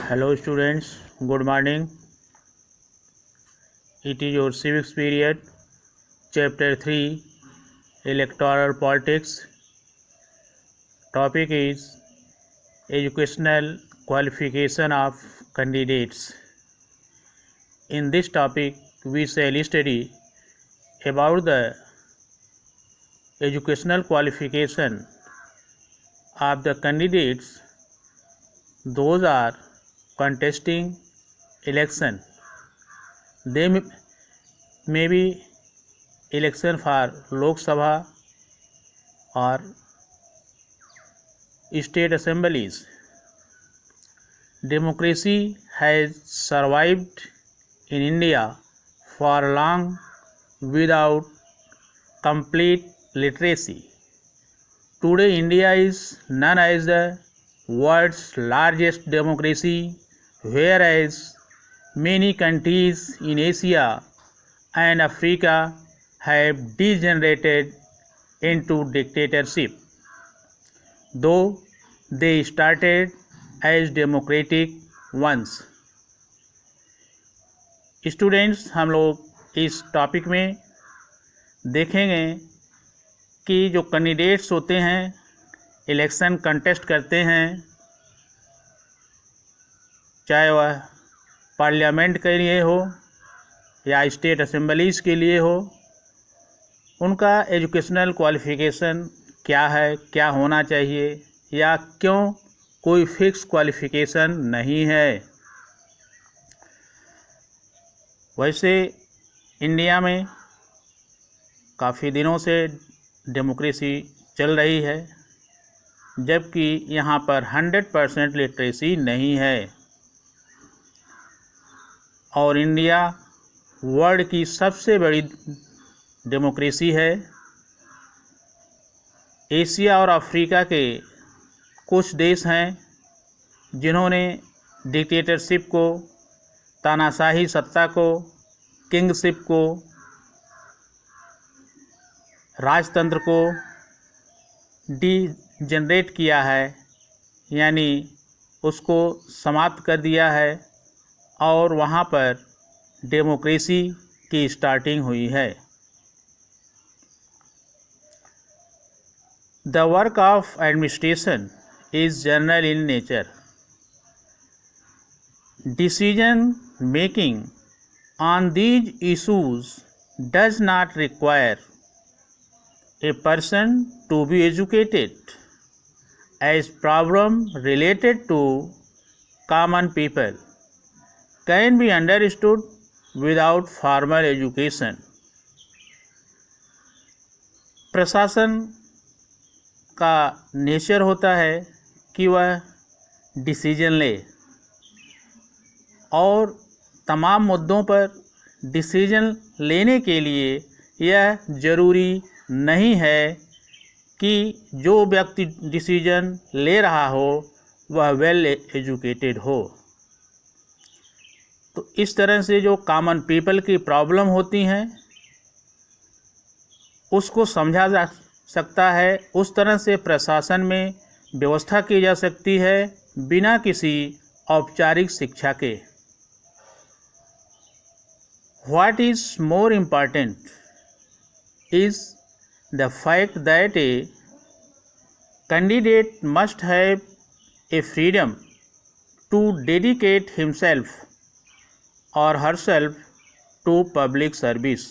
Hello students, good morning. It is your civics period, chapter 3, electoral politics. Topic is educational qualification of candidates. In this topic, we shall study about the educational qualification of the candidates. Those are contesting election. They may be election for Lok Sabha or state assemblies. Democracy has survived in India for long without complete literacy. Today, India is known as the world's largest democracy, whereas many countries in Asia and Africa have degenerated into dictatorship, though they started as democratic ones. Students, हम लोग इस topic में देखेंगे कि जो candidates होते हैं, election contest करते हैं, चाहे वह पार्लियामेंट के लिए हो या स्टेट असेंबलीज़ के लिए हो, उनका एजुकेशनल क्वालिफ़िकेशन क्या है, क्या होना चाहिए, या क्यों कोई फिक्स क्वालिफ़िकेशन नहीं है। वैसे इंडिया में काफ़ी दिनों से डेमोक्रेसी चल रही है, जबकि यहाँ पर 100% लिटरेसी नहीं है, और इंडिया वर्ल्ड की सबसे बड़ी डेमोक्रेसी है। एशिया और अफ्रीका के कुछ देश हैं जिन्होंने डिक्टेटरशिप को, तानाशाही सत्ता को, किंगशिप को, राजतंत्र को डीजेनरेट किया है, यानी उसको समाप्त कर दिया है, और वहाँ पर डेमोक्रेसी की स्टार्टिंग हुई है। The work of administration is general in nature. Decision making on these issues does not require a person to be educated, as problems related to common people can be understood without formal education. प्रशासन का nature होता है कि वह decision ले, और तमाम मुद्दों पर डिसीजन लेने के लिए यह ज़रूरी नहीं है कि जो व्यक्ति डिसीजन ले रहा हो वह वेल एजुकेटेड हो। तो इस तरह से जो कॉमन पीपल की प्रॉब्लम होती हैं उसको समझा जा सकता है, उस तरह से प्रशासन में व्यवस्था की जा सकती है बिना किसी औपचारिक शिक्षा के। What is more important is the fact that a candidate must have a freedom to dedicate himself or herself to public service.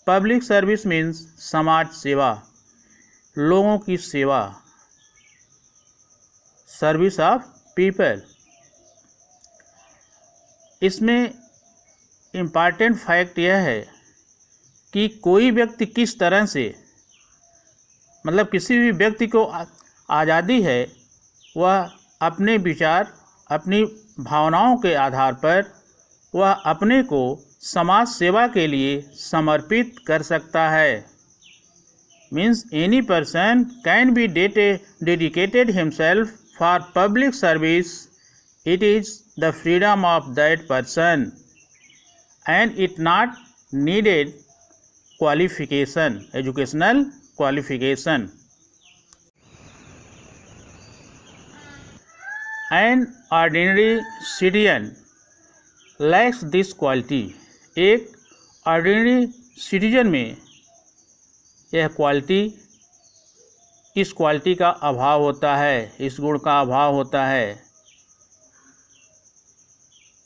Public service means समाज सेवा, लोगों की सेवा, सर्विस ऑफ पीपल। इसमें इम्पॉर्टेंट फैक्ट यह है कि कोई व्यक्ति किस तरह से, मतलब किसी भी व्यक्ति को आज़ादी है, वह अपने विचार, अपनी भावनाओं के आधार पर वह अपने को समाज सेवा के लिए समर्पित कर सकता है। Means any person can be dedicated himself for public service. It is the freedom of that person and it not needed qualification, educational qualification. An ordinary citizen lakhs this quality. एक ऑर्डिनरी सिटीजन में यह quality, इस quality का अभाव होता है, इस गुण का अभाव होता है।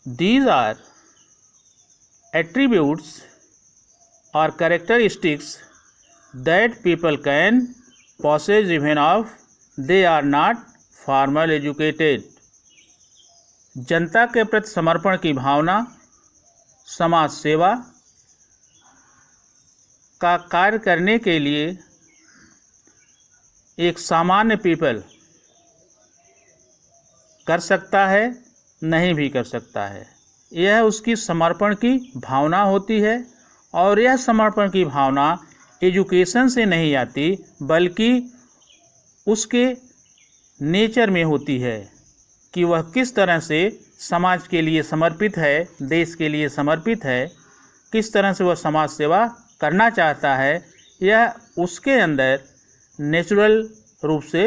These are attributes or characteristics that people can possess even if they are not formal educated। जनता के प्रति समर्पण की भावना, समाज सेवा का कार्य करने के लिए एक सामान्य पीपल कर सकता है, नहीं भी कर सकता है। यह उसकी समर्पण की भावना होती है और यह समर्पण की भावना एजुकेशन से नहीं आती बल्कि उसके नेचर में होती है कि वह किस तरह से समाज के लिए समर्पित है, देश के लिए समर्पित है, किस तरह से वह समाज सेवा करना चाहता है। यह उसके अंदर नेचुरल रूप से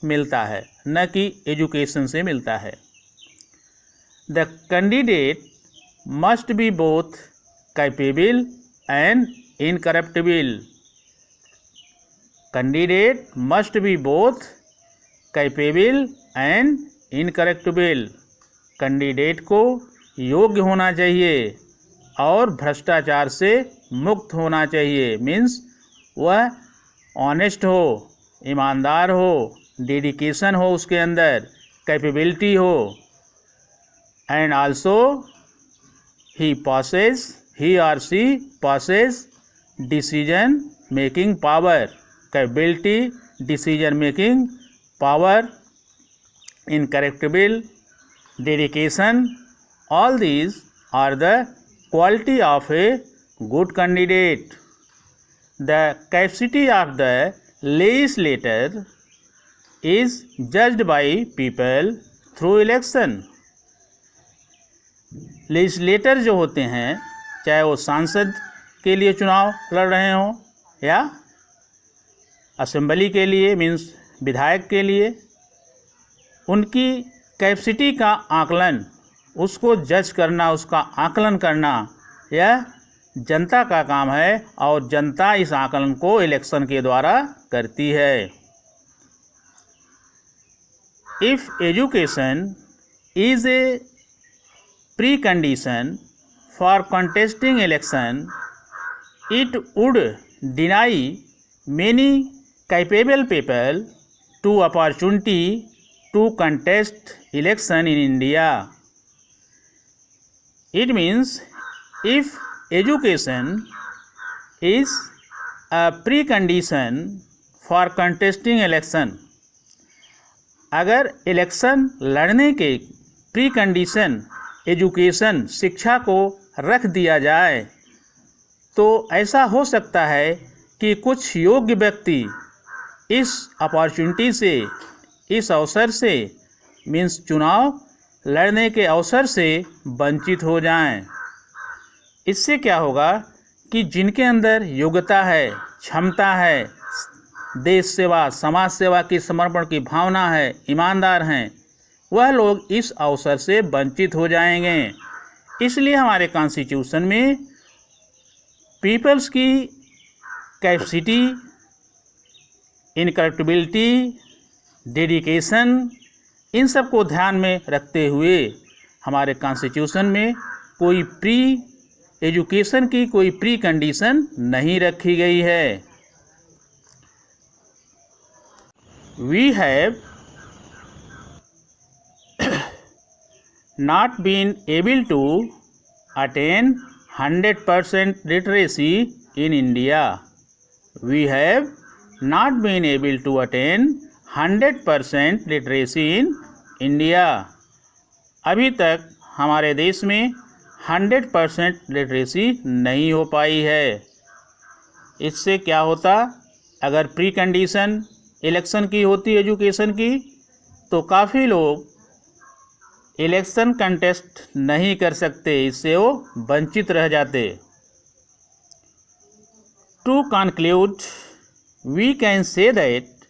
मिलता है, न कि एजुकेशन से मिलता है। The candidate must be both capable and incorruptible। Candidate must be both capable and incorruptible। Candidate को योग्य होना चाहिए और भ्रष्टाचार से मुक्त होना चाहिए। मीन्स वह ऑनेस्ट हो, ईमानदार हो, डेडिकेशन हो उसके अंदर, कैपेबिलिटी हो, and also he or she possesses decision making power। capability, decision making power, incorruptible, dedication, all these are the quality of a good candidate। The capacity of the legislator is judged by people through election। Legislator जो होते हैं, चाहे वो सांसद के लिए चुनाव लड़ रहे हों या असेंबली के लिए, मीन्स विधायक के लिए, उनकी कैपेसिटी का आकलन, उसको जज करना, उसका आकलन करना, यह जनता का काम है और जनता इस आकलन को इलेक्शन के द्वारा करती है। If education is a precondition for contesting election, it would deny many capable people to opportunity to contest election in India। It means if education is a precondition for contesting election, अगर election लड़ने के precondition education, शिक्षा को रख दिया जाए तो ऐसा हो सकता है कि कुछ योग्य व्यक्ति इस अपॉर्चुनिटी से, इस अवसर से, मीन्स चुनाव लड़ने के अवसर से वंचित हो जाएं। इससे क्या होगा कि जिनके अंदर योग्यता है, क्षमता है, देश सेवा, समाज सेवा की समर्पण की भावना है, ईमानदार हैं, वह लोग इस अवसर से वंचित हो जाएंगे। इसलिए हमारे कॉन्स्टिट्यूशन में पीपल्स की कैपेसिटी, इनकरप्टिबिलिटी, डेडिकेशन, इन सब को ध्यान में रखते हुए हमारे कॉन्स्टिट्यूशन में कोई प्री एजुकेशन की कोई प्री कंडीशन नहीं रखी गई है। We have not been able to attain 100% literacy in India। We have not been able to attain 100% literacy in India। अभी तक हमारे देश में 100% लिटरेसी नहीं हो पाई है। इससे क्या होता, अगर प्री कंडीशन इलेक्शन की होती एजुकेशन की तो काफ़ी लोग इलेक्शन कंटेस्ट नहीं कर सकते, इससे वो वंचित रह जाते। To conclude we can say that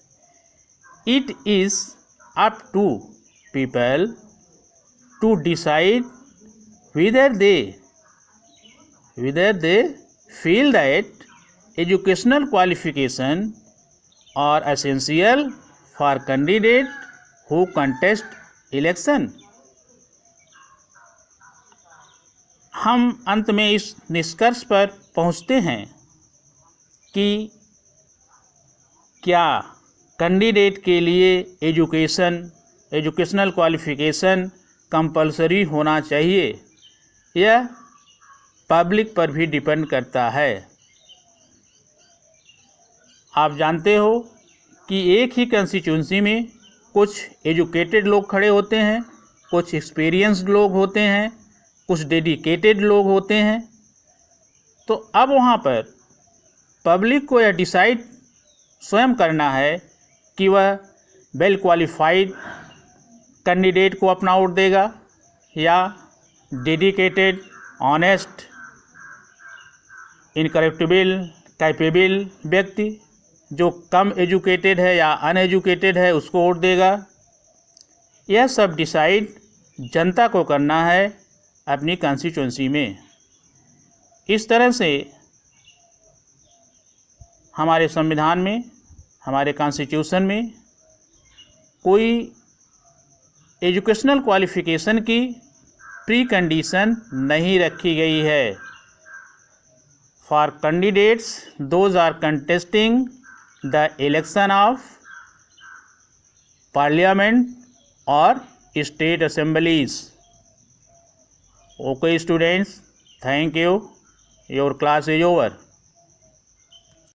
it is up to people to decide whether they feel that educational qualification are essential for candidate who contest election। हम अंत में इस निष्कर्ष पर पहुंचते हैं कि क्या कैंडिडेट के लिए एजुकेशनल क्वालिफ़िकेशन कंपलसरी होना चाहिए, यह पब्लिक पर भी डिपेंड करता है। आप जानते हो कि एक ही कंस्टिट्यूंसी में कुछ एजुकेटेड लोग खड़े होते हैं, कुछ एक्सपीरियंस्ड लोग होते हैं, कुछ डेडिकेटेड लोग होते हैं। तो अब वहाँ पर पब्लिक को यह डिसाइड स्वयं करना है कि वह वेल क्वालिफाइड कैंडिडेट को अपना वोट देगा या डेडिकेटेड, ऑनेस्ट, इनकरप्टिबल, कैपेबल व्यक्ति जो कम एजुकेटेड है या अनएजुकेटेड है उसको वोट देगा। यह सब डिसाइड जनता को करना है अपनी कॉन्स्टिट्यूंसी में। इस तरह से हमारे संविधान में, हमारे कॉन्स्टिट्यूशन में कोई एजुकेशनल क्वालिफ़िकेशन की प्री कंडीशन नहीं रखी गई है। For candidates those are contesting the election of parliament और state assemblies. Okay students, thank you. Your class is over.